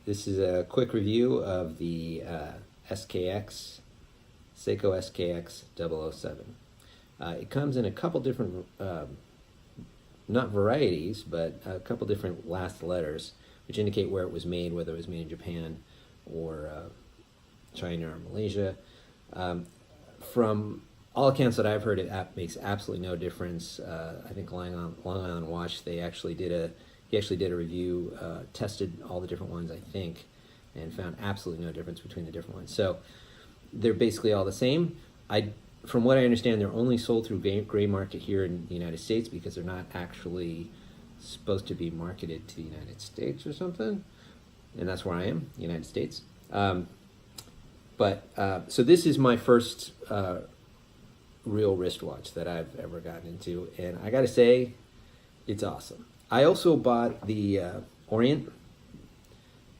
This is a quick review of the SKX, Seiko SKX007. It comes in a couple different, not varieties, but a couple different last letters, which indicate where it was made, whether it was made in Japan or China or Malaysia. From all accounts that I've heard, it makes absolutely no difference. I think Long Island Watch, he actually did a review, tested all the different ones, I think, and found absolutely no difference between the different ones. So they're basically all the same. From what I understand, they're only sold through gray market here in the United States because they're not actually supposed to be marketed to the United States or something. And that's where I am, United States. So this is my first real wristwatch that I've ever gotten into, and I gotta say, it's awesome. I also bought the Orient.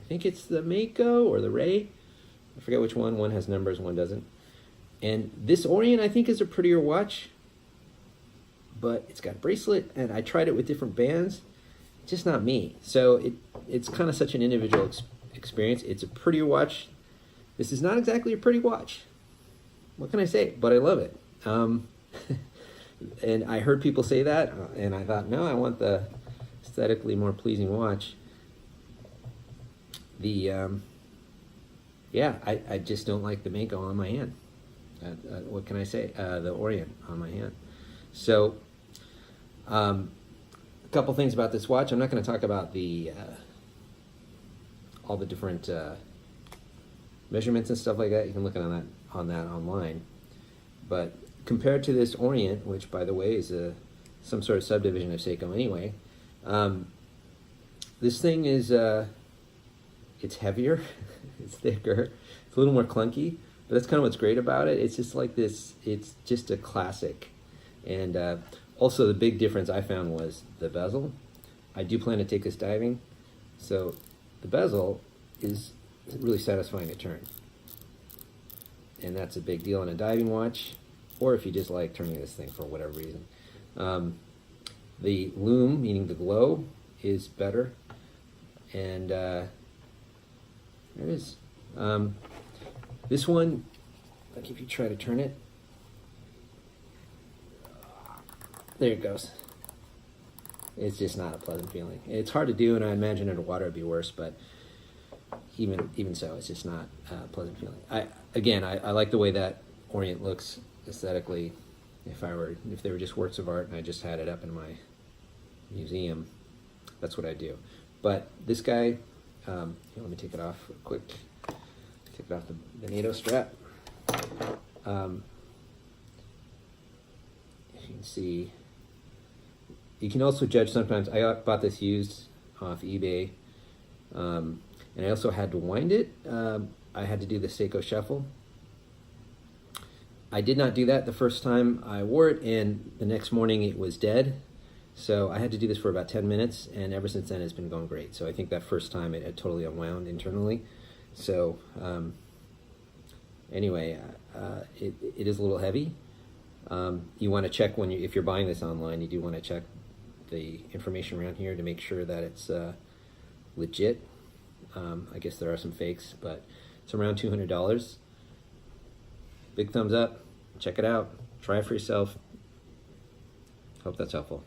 I think it's the Mako or the Ray. I forget which one. One has numbers, one doesn't. And this Orient, I think, is a prettier watch, but it's got a bracelet, and I tried it with different bands. It's just not me. So it's kind of such an individual experience. It's a prettier watch. This is not exactly a pretty watch. What can I say? But I love it. And I heard people say that, and I thought, no, I want the aesthetically more pleasing watch. Yeah, I just don't like the Mako on my hand. What can I say? The Orient on my hand. So, a couple things about this watch. I'm not going to talk about the all the different measurements and stuff like that. You can look on that online. But compared to this Orient, which by the way is some sort of subdivision of Seiko anyway, this thing is it's heavier, it's thicker, it's a little more clunky, but that's kind of what's great about it. It's just like this, it's just a classic. And also the big difference I found was the bezel. I do plan to take this diving, so the bezel is really satisfying to turn. And that's a big deal in a diving watch, or if you just like turning this thing for whatever reason. The lume, meaning the glow, is better. And there it is. This one, like if you try to turn it, there it goes. It's just not a pleasant feeling. It's hard to do, and I imagine underwater it'd be worse, but even so, it's just not a pleasant feeling. I like the way that Orient looks aesthetically. If they were just works of art and I just had it up in my museum, that's what I do. But this guy, here, let me take it off real quick. Take it off the NATO strap. If you can see, you can also judge sometimes. I bought this used off eBay, and I also had to wind it. I had to do the Seiko shuffle. I did not do that the first time I wore it, and the next morning it was dead. So I had to do this for about 10 minutes, and ever since then it's been going great. So I think that first time it had totally unwound internally. So anyway, it is a little heavy. You want to check if you're buying this online, you do want to check the information around here to make sure that it's legit. I guess there are some fakes, but it's around $200. Big thumbs up. Check it out. Try it for yourself. Hope that's helpful.